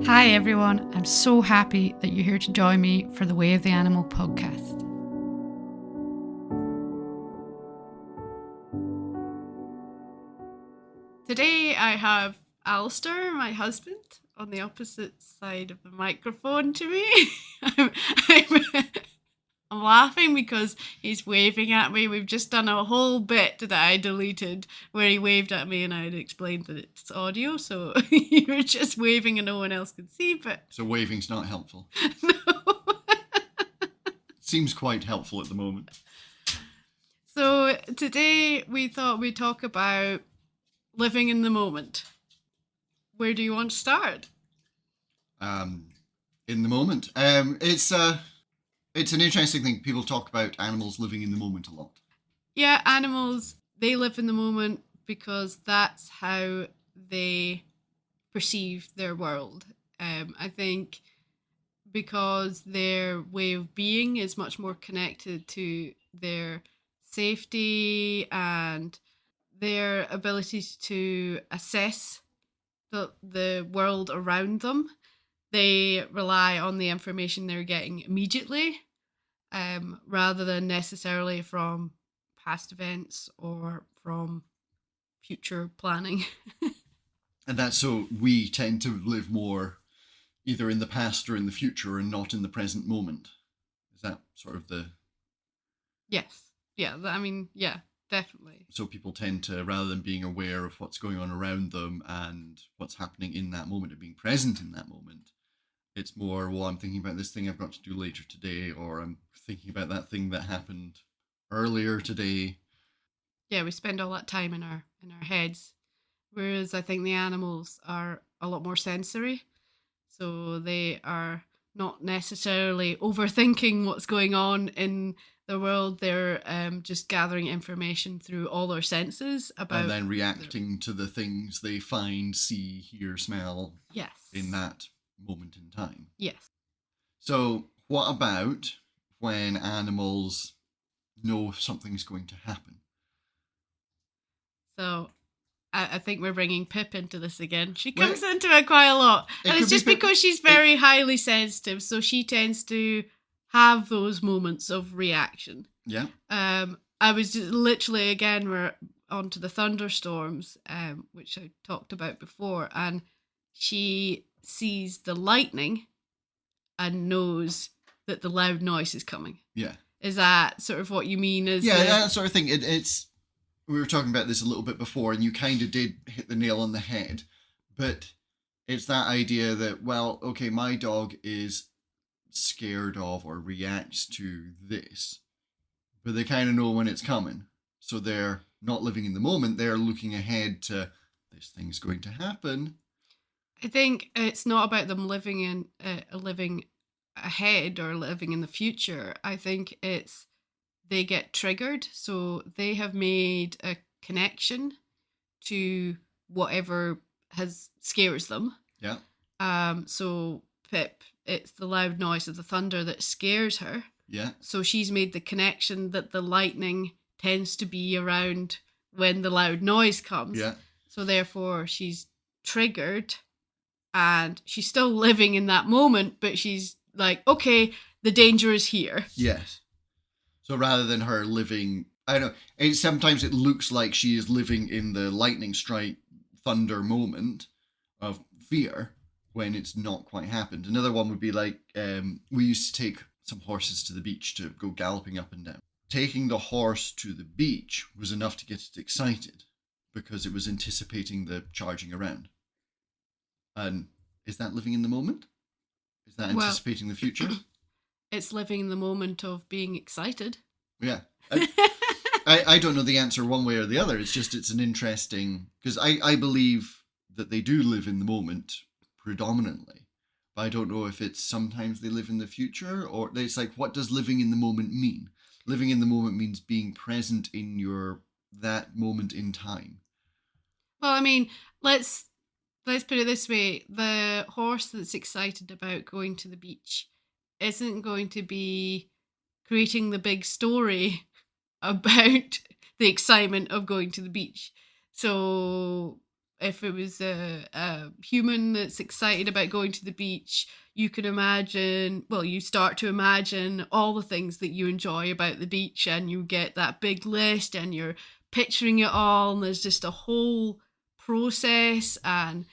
Hi everyone, I'm so happy that you're here to join me for the Way of the Animal podcast. Today I have Alastair, my husband, on the opposite side of the microphone to me. I'm laughing because he's waving at me. We've just done a whole bit that I deleted where he waved at me and I had explained that it's audio, so you're just waving and no one else can see, but... So waving's not helpful. No. Seems quite helpful at the moment. So today we thought we'd talk about living in the moment. Where do you want to start? In the moment. It's an interesting thing. People talk about animals living in the moment a lot. Yeah, animals, they live in the moment because that's how they perceive their world. I think because their way of being is much more connected to their safety and their ability to assess the world around them. They rely on the information they're getting immediately, rather than necessarily from past events or from future planning. And that's so we tend to live more either in the past or in the future and not in the present moment. Is that sort of the... Yes. Yeah, yeah, definitely. So people tend to, rather than being aware of what's going on around them and what's happening in that moment and being present in that moment, it's more, well, I'm thinking about this thing I've got to do later today, or I'm thinking about that thing that happened earlier today. Yeah, we spend all that time in our heads, whereas I think the animals are a lot more sensory, so they are not necessarily overthinking what's going on in the world. They're just gathering information through all their senses about, and then reacting to the things they find, see, hear, smell. Yes. In that moment in time. Yes. So what about when animals know something's going to happen? So I think we're bringing Pip into this again. She comes into it quite a lot. And it's just because she's very highly sensitive, so she tends to have those moments of reaction. Yeah. I was just literally, again, we're onto the thunderstorms, which I talked about before, and she sees the lightning and knows that the loud noise is coming. Yeah. Is that sort of what you mean? That sort of thing. It's we were talking about this a little bit before, and you kind of did hit the nail on the head. But it's that idea that, well, okay, my dog is scared of or reacts to this, but they kind of know when it's coming. So they're not living in the moment. They're looking ahead to this thing's going to happen. I think it's not about them living ahead or living in the future. I think it's they get triggered, so they have made a connection to whatever scares them. Yeah. So Pip, it's the loud noise of the thunder that scares her. Yeah. So she's made the connection that the lightning tends to be around when the loud noise comes. Yeah. So therefore she's triggered. And she's still living in that moment, but she's like, okay, the danger is here. Yes. So rather than her living, I don't know, sometimes it looks like she is living in the lightning strike, thunder moment of fear when it's not quite happened. Another one would be like, we used to take some horses to the beach to go galloping up and down. Taking the horse to the beach was enough to get it excited because it was anticipating the charging around. And is that living in the moment? Is that anticipating the future? It's living in the moment of being excited. Yeah. I don't know the answer one way or the other. It's an interesting... Because I believe that they do live in the moment predominantly. But I don't know if it's sometimes they live in the future or... It's like, what does living in the moment mean? Living in the moment means being present in that moment in time. Well, I mean, let's put it this way. The horse that's excited about going to the beach isn't going to be creating the big story about the excitement of going to the beach. So if it was a human that's excited about going to the beach, you can imagine, well, you start to imagine all the things that you enjoy about the beach, and you get that big list and you're picturing it all, and there's just a whole process and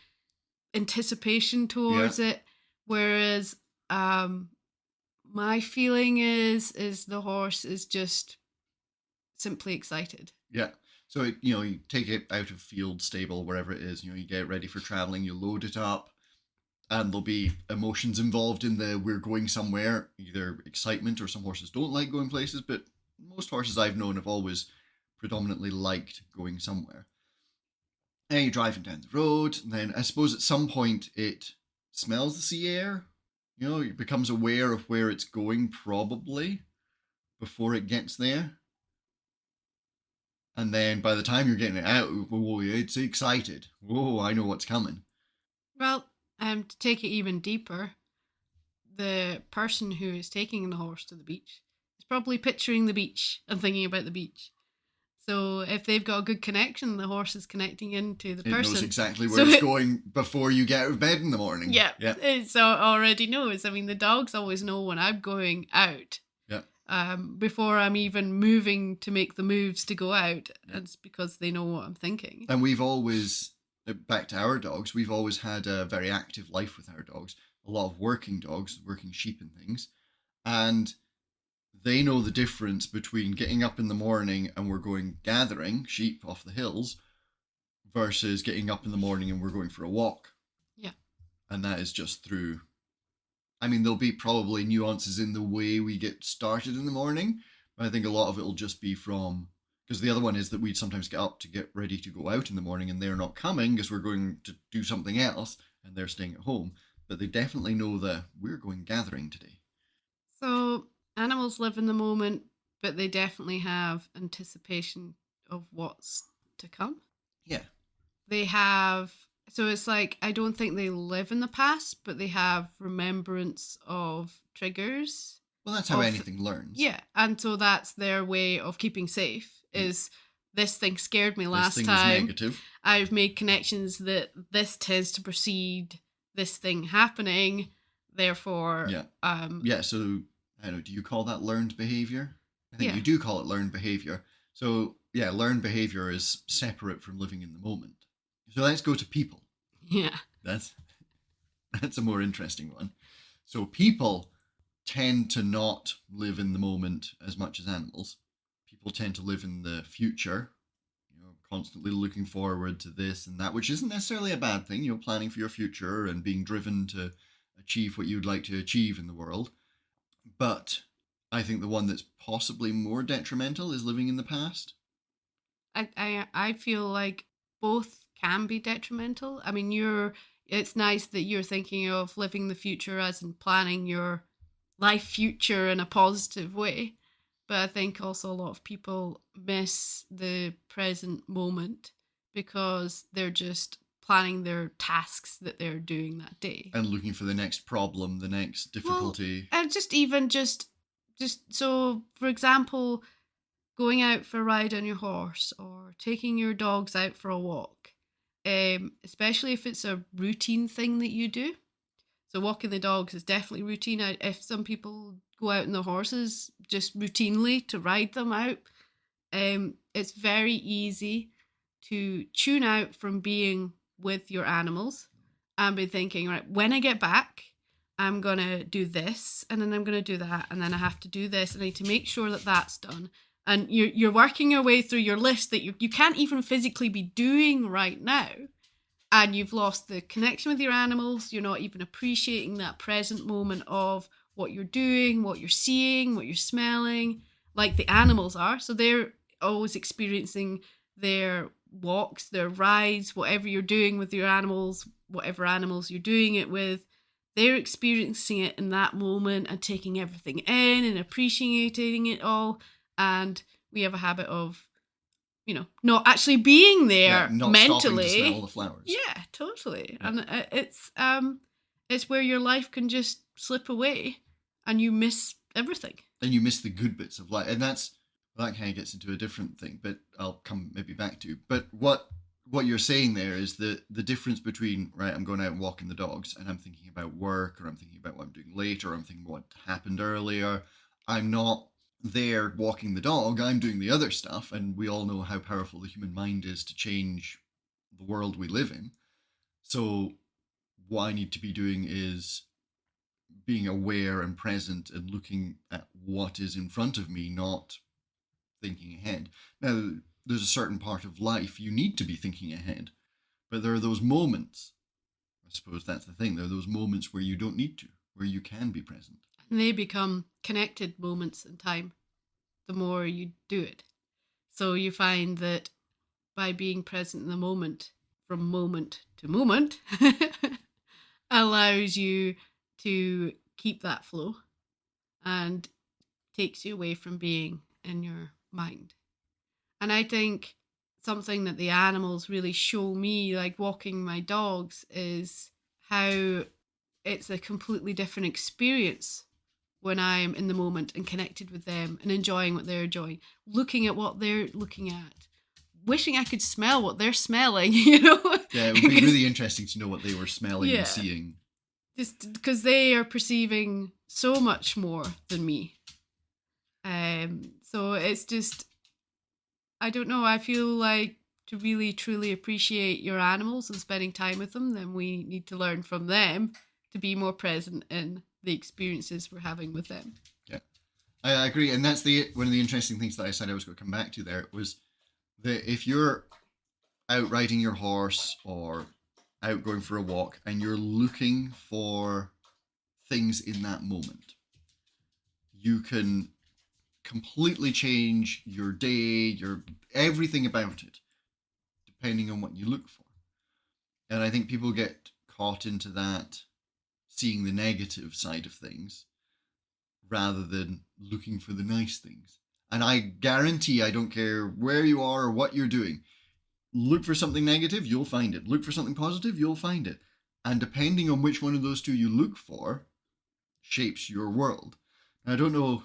anticipation Yeah. towards it. Whereas um my feeling is the horse is just simply excited. Yeah. So you take it out of field, stable, wherever it is. You get it ready for traveling. You load it up, and there'll be emotions involved in the we're going somewhere, either excitement or some horses don't like going places. But most horses I've known have always predominantly liked going somewhere. And you're driving down the road, and then I suppose at some point it smells the sea air. It becomes aware of where it's going, probably before it gets there. And then by the time you're getting it out, whoa, it's excited. Whoa, I know what's coming. Well, to take it even deeper, the person who is taking the horse to the beach is probably picturing the beach and thinking about the beach. So if they've got a good connection, the horse is connecting into the It person. knows exactly where it's going before you get out of bed in the morning. Yeah, it already knows. I mean, the dogs always know when I'm going out. Yeah. Before I'm even moving to make the moves to go out. Yeah. It's because they know what I'm thinking. And we've always, back to our dogs, we've always had a very active life with our dogs. A lot of working dogs, working sheep and things. And they know the difference between getting up in the morning and we're going gathering sheep off the hills versus getting up in the morning and we're going for a walk. Yeah. And that is just through, I mean, there'll be probably nuances in the way we get started in the morning, but I think a lot of it will just be from, because the other one is that we'd sometimes get up to get ready to go out in the morning and they're not coming because we're going to do something else and they're staying at home. But they definitely know that we're going gathering today. So animals live in the moment, but they definitely have anticipation of what's to come. Yeah. They have, so it's like, I don't think they live in the past, but they have remembrance of triggers. Well, that's how anything learns. Yeah. And so that's their way of keeping safe is this thing scared me last time. This thing is negative. I've made connections that this tends to precede this thing happening. Therefore, yeah. So I don't know. Do you call that learned behavior? I think you do call it learned behavior. So yeah, learned behavior is separate from living in the moment. So let's go to people. Yeah, that's a more interesting one. So people tend to not live in the moment as much as animals. People tend to live in the future. Constantly looking forward to this and that, which isn't necessarily a bad thing. Planning for your future and being driven to achieve what you'd like to achieve in the world. But I think the one that's possibly more detrimental is living in the past. I feel like both can be detrimental. I mean, it's nice that you're thinking of living the future as in planning your life future in a positive way. But I think also a lot of people miss the present moment because they're just planning their tasks that they're doing that day. And looking for the next problem, the next difficulty. Well, and just so, for example, going out for a ride on your horse or taking your dogs out for a walk, especially if it's a routine thing that you do. So walking the dogs is definitely routine. If some people go out on their horses just routinely to ride them out, it's very easy to tune out from being with your animals and be thinking, right, when I get back, I'm going to do this and then I'm going to do that and then I have to do this and I need to make sure that that's done. And you're working your way through your list that you can't even physically be doing right now. And you've lost the connection with your animals. You're not even appreciating that present moment of what you're doing, what you're seeing, what you're smelling, like the animals are. So they're always experiencing their walks, their rides, whatever you're doing with your animals, whatever animals you're doing it with. They're experiencing it in that moment and taking everything in and appreciating it all. And we have a habit of, not actually being there not mentally. Stopping to smell the flowers. Yeah, totally. Yeah. And it's where your life can just slip away and you miss everything. And you miss the good bits of life. And that kind of gets into a different thing, but I'll come maybe back to. But what what you're saying there is that the difference between, right, I'm going out and walking the dogs and I'm thinking about work, or I'm thinking about what I'm doing later, or I'm thinking what happened earlier. I'm not there walking the dog, I'm doing the other stuff. And we all know how powerful the human mind is to change the world we live in. So what I need to be doing is being aware and present and looking at what is in front of me, not thinking ahead. Now, there's a certain part of life you need to be thinking ahead, but there are those moments. I suppose that's the thing. There are those moments where you don't need to, where you can be present. And they become connected moments in time the more you do it. So you find that by being present in the moment, from moment to moment, allows you to keep that flow and takes you away from being in your mind. And I think something that the animals really show me, like walking my dogs, is how it's a completely different experience when I'm in the moment and connected with them and enjoying what they're enjoying, looking at what they're looking at, wishing I could smell what they're smelling, you know? Yeah, it would be really interesting to know what they were smelling and seeing. Just because they are perceiving so much more than me. So it's just, I don't know, I feel like to really truly appreciate your animals and spending time with them, then we need to learn from them to be more present in the experiences we're having with them. Yeah, I agree. And that's one of the interesting things that I said I was going to come back to there, was that if you're out riding your horse or out going for a walk and you're looking for things in that moment, you can completely change your day, your everything about it, depending on what you look for. And I think people get caught into that, seeing the negative side of things rather than looking for the nice things. And I guarantee, I don't care where you are or what you're doing, look for something negative, you'll find it. Look for something positive, you'll find it. And depending on which one of those two you look for, shapes your world. I don't know.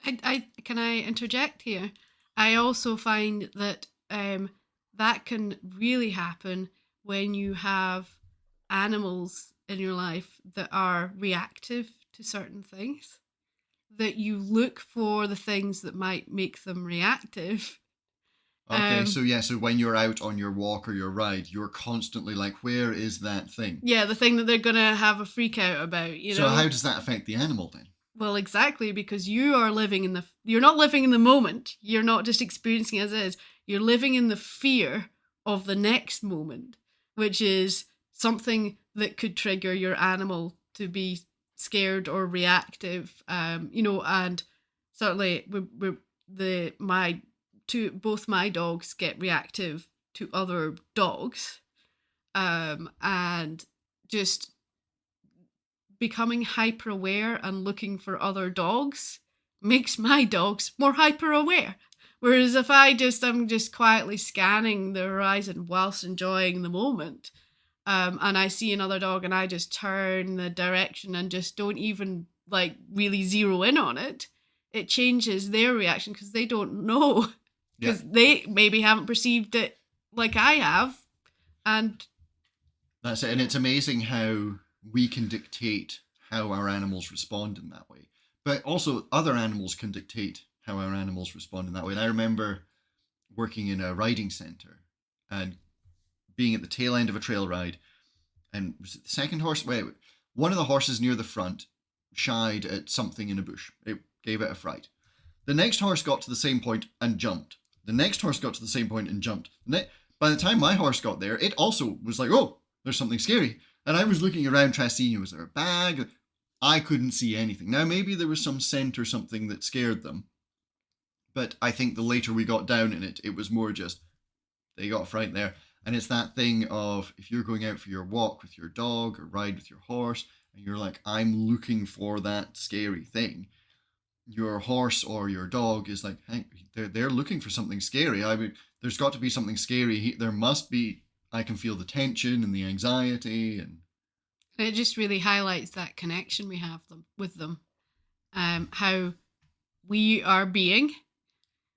I can I interject here? I also find that that can really happen when you have animals in your life that are reactive to certain things. That you look for the things that might make them reactive. Okay, so when you're out on your walk or your ride, you're constantly like, where is that thing? Yeah, the thing that they're gonna have a freak out about, you know. So how does that affect the animal then? Well, exactly, because you are living in you're not living in the moment. You're not just experiencing as is. You're living in the fear of the next moment, which is something that could trigger your animal to be scared or reactive. And certainly both my dogs get reactive to other dogs, and just becoming hyper aware and looking for other dogs makes my dogs more hyper aware. Whereas if I'm just quietly scanning the horizon whilst enjoying the moment, and I see another dog and I just turn the direction and just don't even like really zero in on it, it changes their reaction because they don't know, because they maybe haven't perceived it like I have. And that's it. And it's amazing how we can dictate how our animals respond in that way. But also other animals can dictate how our animals respond in that way. And I remember working in a riding centre and being at the tail end of a trail ride. And was it the second horse? Wait, one of the horses near the front shied at something in a bush. It gave it a fright. The next horse got to the same point and jumped. The next horse got to the same point and jumped. By the time my horse got there, it also was like, oh, there's something scary. And I was looking around trying to see, was there a bag? I couldn't see anything. Now, maybe there was some scent or something that scared them. But I think the later we got down in it, it was more just, they got fright there. And it's that thing of, if you're going out for your walk with your dog or ride with your horse, and you're like, I'm looking for that scary thing, your horse or your dog is like, hey, they're looking for something scary. I mean, there's got to be something scary. There must be. I can feel the tension and the anxiety, and it just really highlights that connection we have with them. How we are being,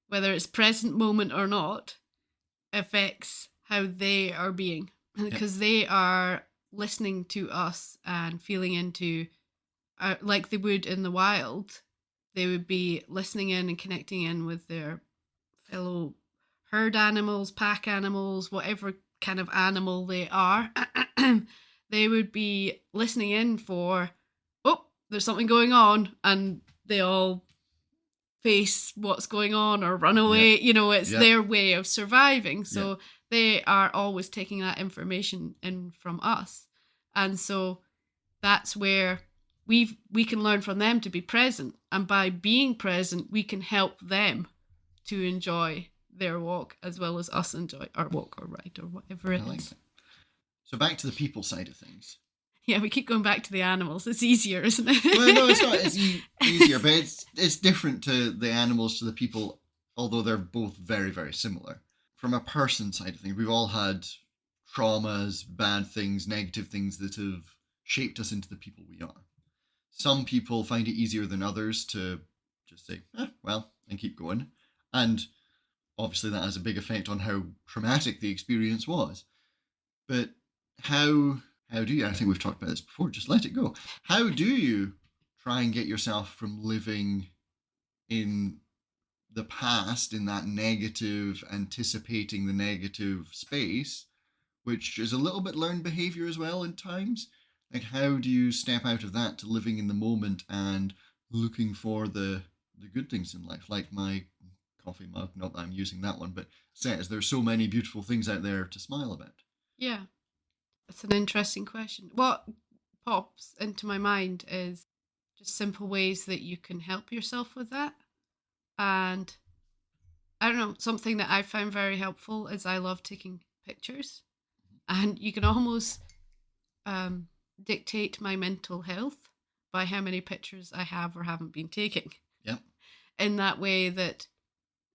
whether it's present moment or not, affects how they are being, because they are listening to us and feeling into, like they would in the wild. They would be listening in and connecting in with their fellow herd animals, pack animals, whatever kind of animal they are. They would be listening in for, oh, there's something going on, and they all face what's going on or run away. It's their way of surviving. So they are always taking that information in from us. And so that's where we can learn from them to be present. And by being present, we can help them to enjoy their walk as well as us enjoy our walk or ride or whatever it is. That. So back to the people side of things. Yeah, we keep going back to the animals. It's easier, isn't it? Well, no, it's not. It's easier, but it's different to the animals, to the people, although they're both very, very similar. From a person side of things, we've all had traumas, bad things, negative things that have shaped us into the people we are. Some people find it easier than others to just say, well, and keep going. And obviously that has a big effect on how traumatic the experience was. But how do you, I think we've talked about this before, just let it go. How do you try and get yourself from living in the past, in that negative, anticipating the negative space, which is a little bit learned behavior as well in times? Like, how do you step out of that to living in the moment and looking for the good things in life? Like my coffee mug, not that I'm using that one, but says there's so many beautiful things out there to smile about. Yeah, that's an interesting question. What pops into my mind is just simple ways that you can help yourself with that. And I don't know, something that I found very helpful is I love taking pictures. And you can almost dictate my mental health by how many pictures I have or haven't been taking. Yep. In that way that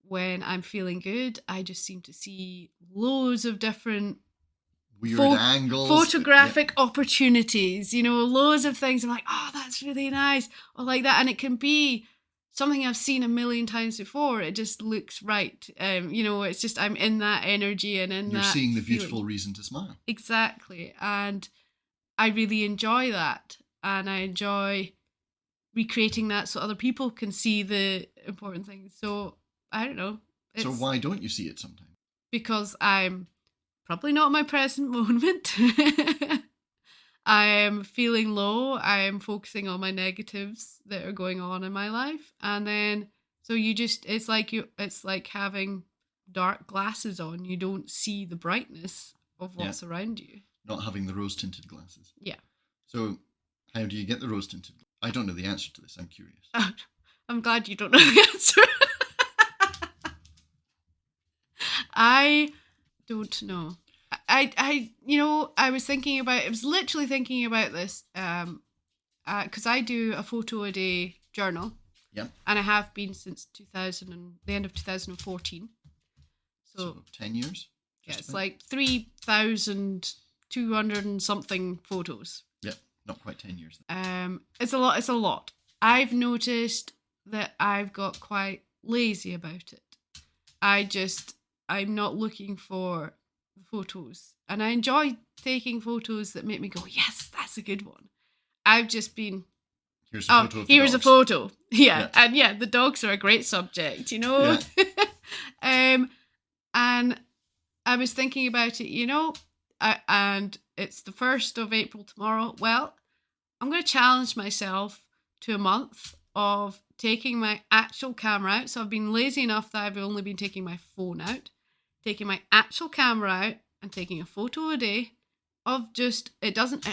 when I'm feeling good, I just seem to see loads of different weird angles, photographic opportunities, loads of things. I'm like, oh, that's really nice, or like that. And it can be something I've seen a million times before. It just looks right. It's just I'm in that energy and you're that seeing the feeling. beautiful reason to smile. Exactly. And I really enjoy that. And I enjoy recreating that so other people can see the important things. So I don't know. So why don't you see it sometimes? Because I'm probably not my present moment. I am feeling low. I am focusing on my negatives that are going on in my life. And then, so it's like having dark glasses on. You don't see the brightness of what's around you. Not having the rose tinted glasses. Yeah. So how do you get the rose tinted glasses? I don't know the answer to this. I'm curious. I'm glad you don't know the answer. I don't know. I was literally thinking about this, because I do a photo a day journal. Yeah. And I have been since the end of 2014. So 10 years? Yeah, it's like 3,200 and something photos. Yeah, not quite 10 years. It's a lot. I've noticed that I've got quite lazy about it. I'm not looking for photos, and I enjoy taking photos that make me go, yes, that's a good one. I've just been, here's a photo of the here's dogs. A photo. Yeah. And the dogs are a great subject, Yeah. And I was thinking about it, and it's the 1st of April tomorrow. Well, I'm going to challenge myself to a month of taking my actual camera out. So I've been lazy enough that I've only been taking my phone out, taking my actual camera out and taking a photo a day of just, it doesn't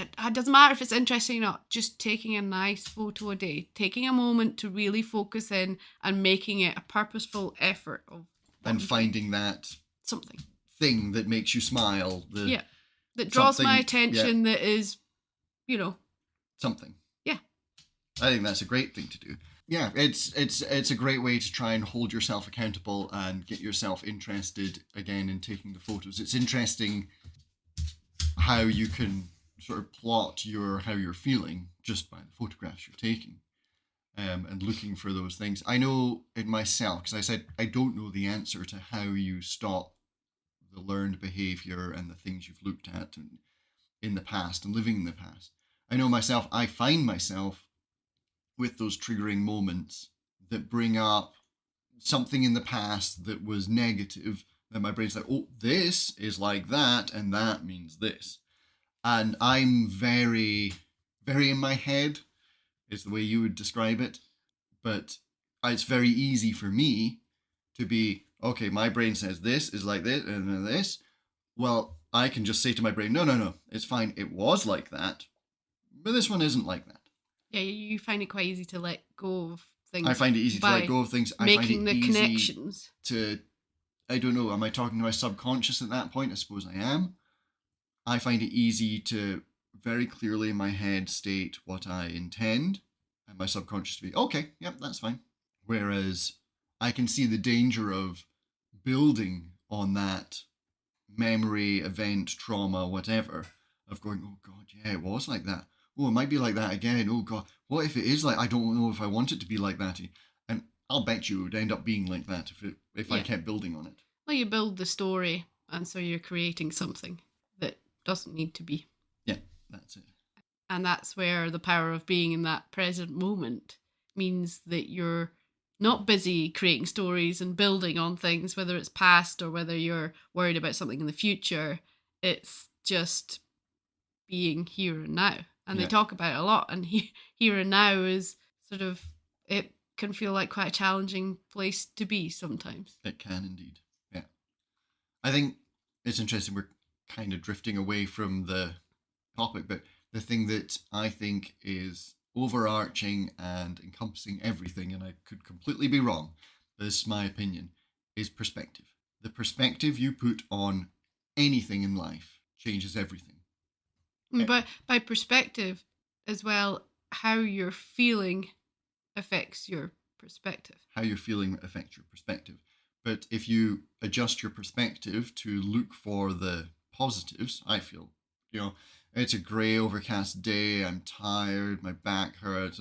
matter if it's interesting or not, just taking a nice photo a day, taking a moment to really focus in and making it a purposeful effort of and finding that something thing that makes you smile, that draws my attention, that is, something. Yeah. I think that's a great thing to do. Yeah, it's a great way to try and hold yourself accountable and get yourself interested again in taking the photos. It's interesting how you can sort of plot how you're feeling just by the photographs you're taking, and looking for those things. I know in myself, because I said I don't know the answer to how you stop the learned behavior and the things you've looked at in the past and living in the past. I know myself, I find myself with those triggering moments that bring up something in the past that was negative, that my brain's like, oh, this is like that, and that means this. And I'm very, very in my head, is the way you would describe it. But it's very easy for me to be, okay, my brain says this is like this and this. Well, I can just say to my brain, no, it's fine. It was like that, but this one isn't like that. Yeah, you find it quite easy to let go of things. I find it easy to let go of things. I find making it the easy connections. I don't know, am I talking to my subconscious at that point? I suppose I am. I find it easy to very clearly in my head state what I intend, and my subconscious to be, okay, yep, that's fine. Whereas I can see the danger of building on that memory, event, trauma, whatever, of going, oh God, yeah, it was like that. Oh, it might be like that again. Oh God, what if it is like, I don't know if I want it to be like that. And I'll bet you it would end up being like that if I kept building on it. Well, you build the story, and so you're creating something that doesn't need to be. Yeah, that's it. And that's where the power of being in that present moment means that you're not busy creating stories and building on things, whether it's past or whether you're worried about something in the future. It's just being here and now. And they talk about it a lot. And here and now is sort of, it can feel like quite a challenging place to be sometimes. It can indeed. Yeah. I think it's interesting. We're kind of drifting away from the topic, but the thing that I think is overarching and encompassing everything, and I could completely be wrong, but this is my opinion, is perspective. The perspective you put on anything in life changes everything. But by perspective as well, how you're feeling affects your perspective. How you're feeling affects your perspective. But if you adjust your perspective to look for the positives, I feel, it's a grey, overcast day, I'm tired, my back hurts,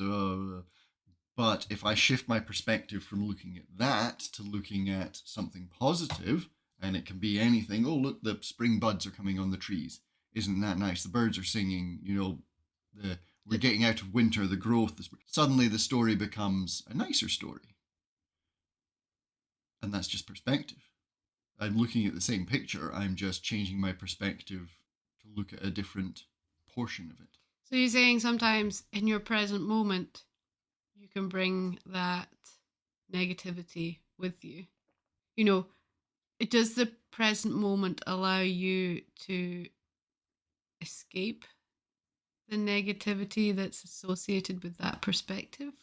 but if I shift my perspective from looking at that to looking at something positive, and it can be anything, oh look, the spring buds are coming on the trees. Isn't that nice? The birds are singing, we're getting out of winter, the growth. Suddenly the story becomes a nicer story. And that's just perspective. I'm looking at the same picture, I'm just changing my perspective to look at a different portion of it. So you're saying sometimes in your present moment, you can bring that negativity with you. Does the present moment allow you to escape the negativity that's associated with that perspective?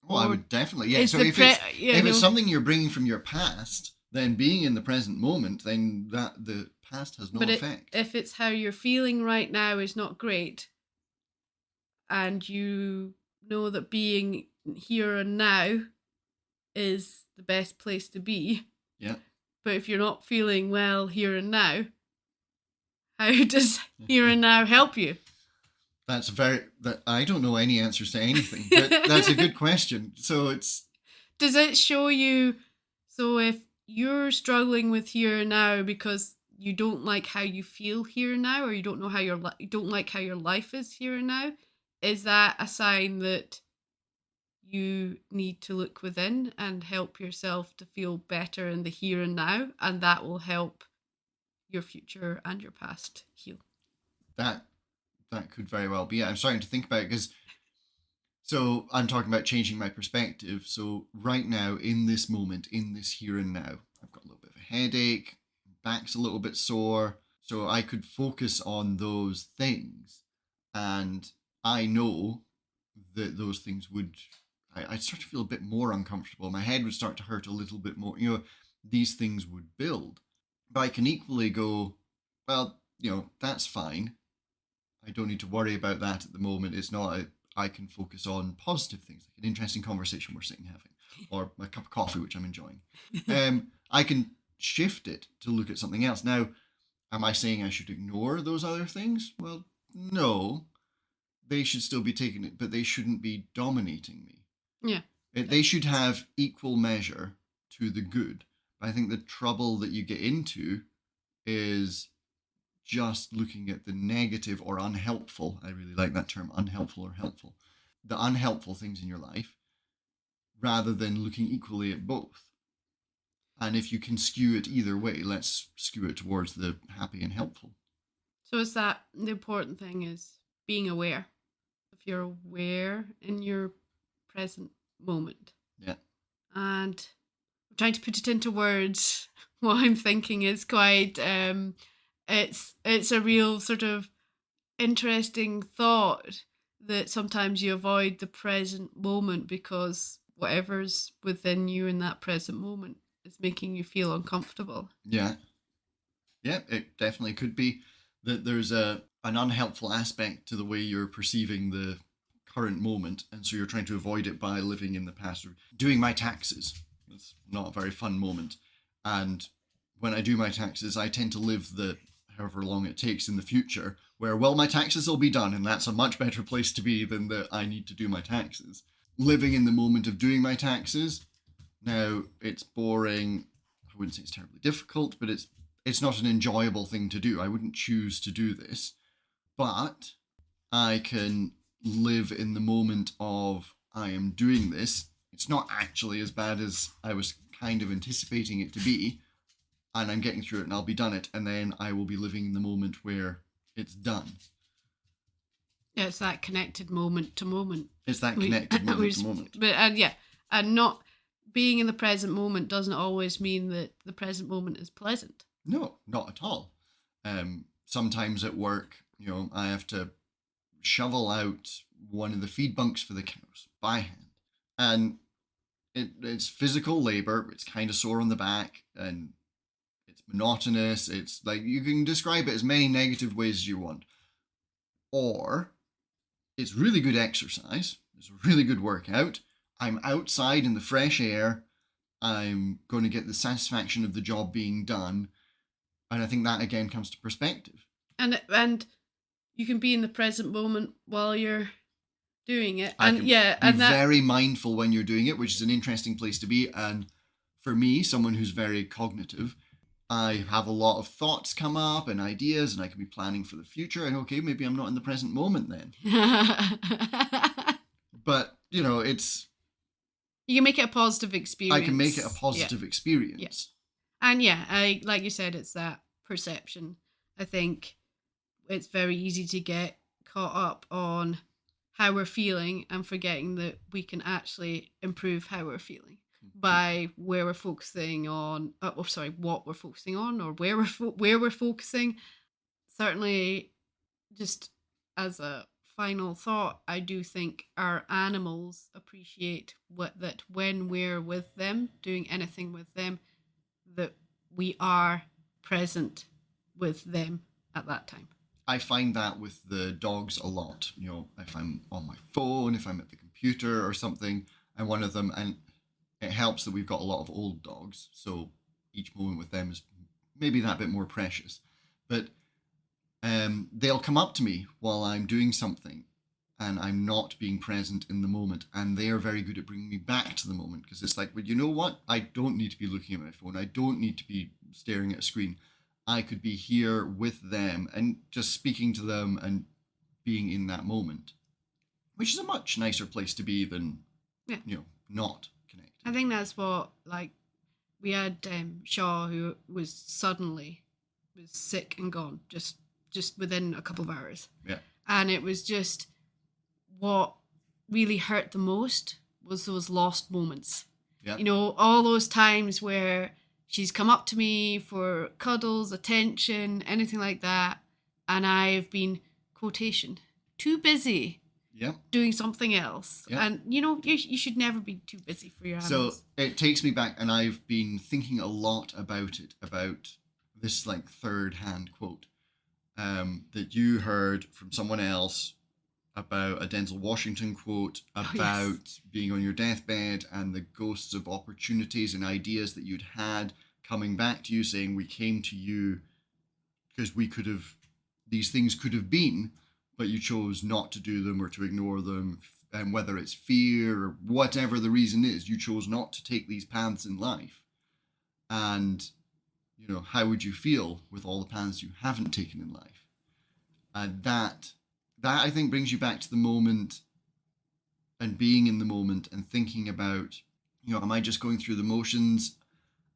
Oh, I would definitely, yeah. So if it's something you're bringing from your past, then being in the present moment, then that the past has no effect. If it's how you're feeling right now is not great, and you know that being here and now is the best place to be. Yeah. But if you're not feeling well here and now, how does here and now help you? I don't know any answers to anything, but that's a good question. So does it show you, so if you're struggling with here and now because you don't like how you feel here and now, or you don't know how you don't like how your life is here and now, is that a sign that you need to look within and help yourself to feel better in the here and now, and that will help your future and your past heal? That could very well be it. I'm starting to think about it so I'm talking about changing my perspective. So right now, in this moment, in this here and now, I've got a little bit of a headache, back's a little bit sore. So I could focus on those things, and I know that those things I'd start to feel a bit more uncomfortable. My head would start to hurt a little bit more. These things would build. But I can equally go, well, that's fine. I don't need to worry about that at the moment. It's not, I can focus on positive things, like an interesting conversation we're sitting having, or a cup of coffee, which I'm enjoying. I can shift it to look at something else. Now, am I saying I should ignore those other things? Well, no. They should still be taking it, but they shouldn't be dominating me. Yeah. They should have equal measure to the good. But I think the trouble that you get into is just looking at the negative or unhelpful. I really like that term, unhelpful or helpful. The unhelpful things in your life, rather than looking equally at both. And if you can skew it either way, let's skew it towards the happy and helpful. So is that the important thing is being aware. If you're aware in your present moment. Yeah. And I'm trying to put it into words. What I'm thinking is quite it's a real sort of interesting thought that sometimes you avoid the present moment because whatever's within you in that present moment is making you feel uncomfortable. Yeah. Yeah, it definitely could be that there's an unhelpful aspect to the way you're perceiving the current moment, and so you're trying to avoid it by living in the past. Doing my taxes, it's not a very fun moment, and when I do my taxes, I tend to live the however long it takes in the future, where, well, my taxes will be done, and that's a much better place to be than that I need to do my taxes. Living in the moment of doing my taxes, now it's boring. I wouldn't say it's terribly difficult, but it's not an enjoyable thing to do. I wouldn't choose to do this, but I can live in the moment of I am doing this. It's not actually as bad as I was kind of anticipating it to be, and I'm getting through it and I'll be done it, and then I will be living in the moment where it's done. Yeah, it's that connected moment to moment. It's that connected moment to moment. But and not being in the present moment doesn't always mean that the present moment is pleasant. No, not at all. Sometimes at work, I have to shovel out one of the feed bunks for the cows by hand. And it's physical labor. It's kind of sore on the back and it's monotonous. It's like, you can describe it as many negative ways as you want. Or it's really good exercise. It's a really good workout. I'm outside in the fresh air. I'm going to get the satisfaction of the job being done. And I think that again comes to perspective. And you can be in the present moment while you're doing it. And be very mindful when you're doing it, which is an interesting place to be. And for me, someone who's very cognitive, I have a lot of thoughts come up and ideas, and I can be planning for the future. And okay, maybe I'm not in the present moment then. But, it's... You can make it a positive experience. I can make it a positive experience. Yeah. And like you said, it's that perception. I think it's very easy to get caught up on how we're feeling and forgetting that we can actually improve how we're feeling by where we're focusing on. What we're focusing on, or where we're focusing. Certainly, just as a final thought, I do think our animals appreciate that when we're with them, doing anything with them, that we are present with them at that time. I find that with the dogs a lot. If I'm on my phone, if I'm at the computer or something, I'm one of them, and it helps that we've got a lot of old dogs, so each moment with them is maybe that bit more precious. But they'll come up to me while I'm doing something and I'm not being present in the moment, and they are very good at bringing me back to the moment, because it's like, well, you know what? I don't need to be looking at my phone. I don't need to be staring at a screen. I could be here with them and just speaking to them and being in that moment, which is a much nicer place to be than, not connected. I think that's what, we had Shaw, who was sick and gone just within a couple of hours. Yeah. And it was just, what really hurt the most was those lost moments. Yeah. All those times where she's come up to me for cuddles, attention, anything like that, and I've been, quotation, too busy doing something else. Yeah. And, you should never be too busy for your animals. So it takes me back, and I've been thinking a lot about this third-hand quote that you heard from someone else, about a Denzel Washington quote about being on your deathbed and the ghosts of opportunities and ideas that you'd had coming back to you, saying, we came to you because these things could have been, but you chose not to do them or to ignore them. And whether it's fear or whatever the reason is, you chose not to take these paths in life. And, how would you feel with all the paths you haven't taken in life? And that I think brings you back to the moment and being in the moment and thinking about, am I just going through the motions?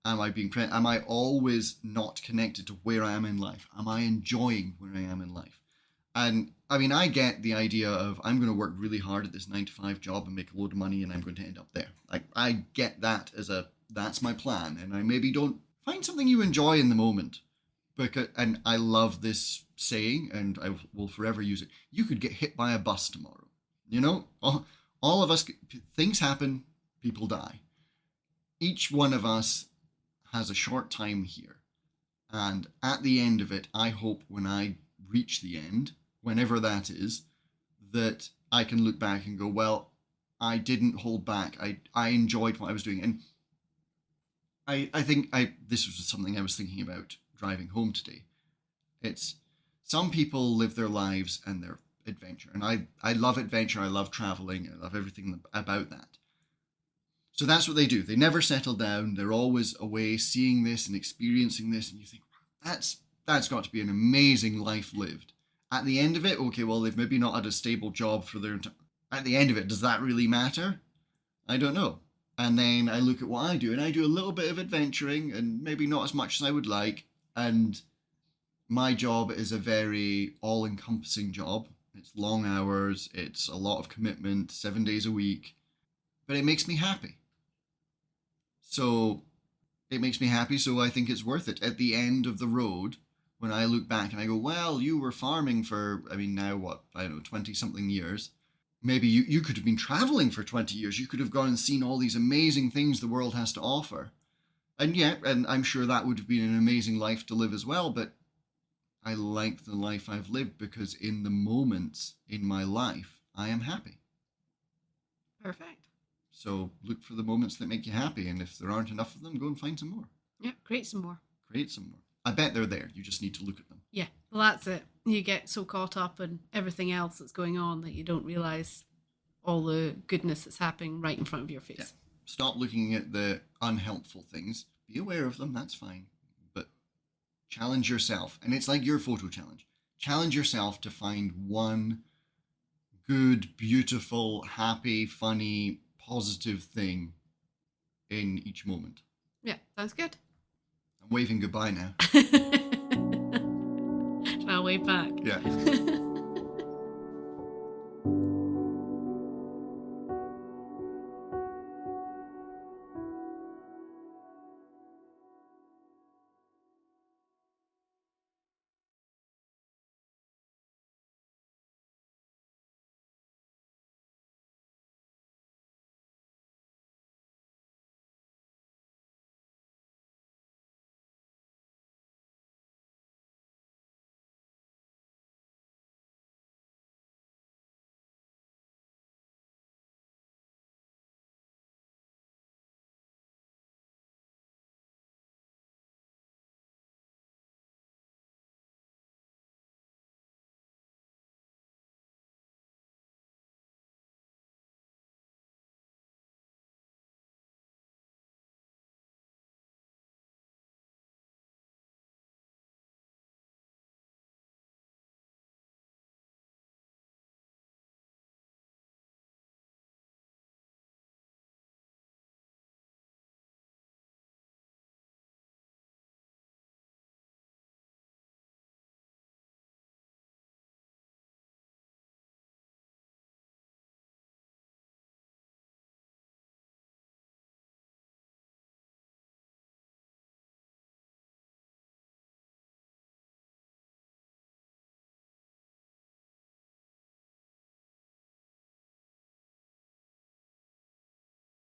Am I always not connected to where I am in life? Am I enjoying where I am in life? And I mean, I get the idea of I'm going to work really hard at this 9 to 5 job and make a load of money and I'm going to end up there. I get that that's my plan. And I maybe don't find something you enjoy in the moment. And I love this saying and I will forever use it. You could get hit by a bus tomorrow. All of us, things happen, people die. Each one of us has a short time here. And at the end of it, I hope when I reach the end, whenever that is, that I can look back and go, well, I didn't hold back. I enjoyed what I was doing. And I think this was something I was thinking about driving home today. It's some people live their lives and their adventure. And I love adventure. I love traveling. I love everything about that. So that's what they do. They never settle down. They're always away seeing this and experiencing this. And you think, wow, that's got to be an amazing life lived. At the end of it, okay, well, they've maybe not had a stable job for their entire... At the end of it, does that really matter? I don't know. And then I look at what I do, and I do a little bit of adventuring, and maybe not as much as I would like. And my job is a very all-encompassing job. It's long hours. It's a lot of commitment, 7 days a week. But it makes me happy. So it makes me happy, so I think it's worth it. At the end of the road, when I look back and I go, well, you were farming for, now what, 20-something years. Maybe you could have been traveling for 20 years. You could have gone and seen all these amazing things the world has to offer. And I'm sure that would have been an amazing life to live as well, but I like the life I've lived because in the moments in my life, I am happy. Perfect. So look for the moments that make you happy, and if there aren't enough of them, go and find some more. Yeah, create some more. I bet they're there. You just need to look at them. Yeah, well, that's it. You get so caught up in everything else that's going on that you don't realise all the goodness that's happening right in front of your face. Yeah. Stop looking at the unhelpful things. Be aware of them, that's fine. But challenge yourself. And it's like your photo challenge. Challenge yourself to find one good, beautiful, happy, funny, positive thing in each moment. Yeah, sounds good. I'm waving goodbye now. I'll wave back. Yeah.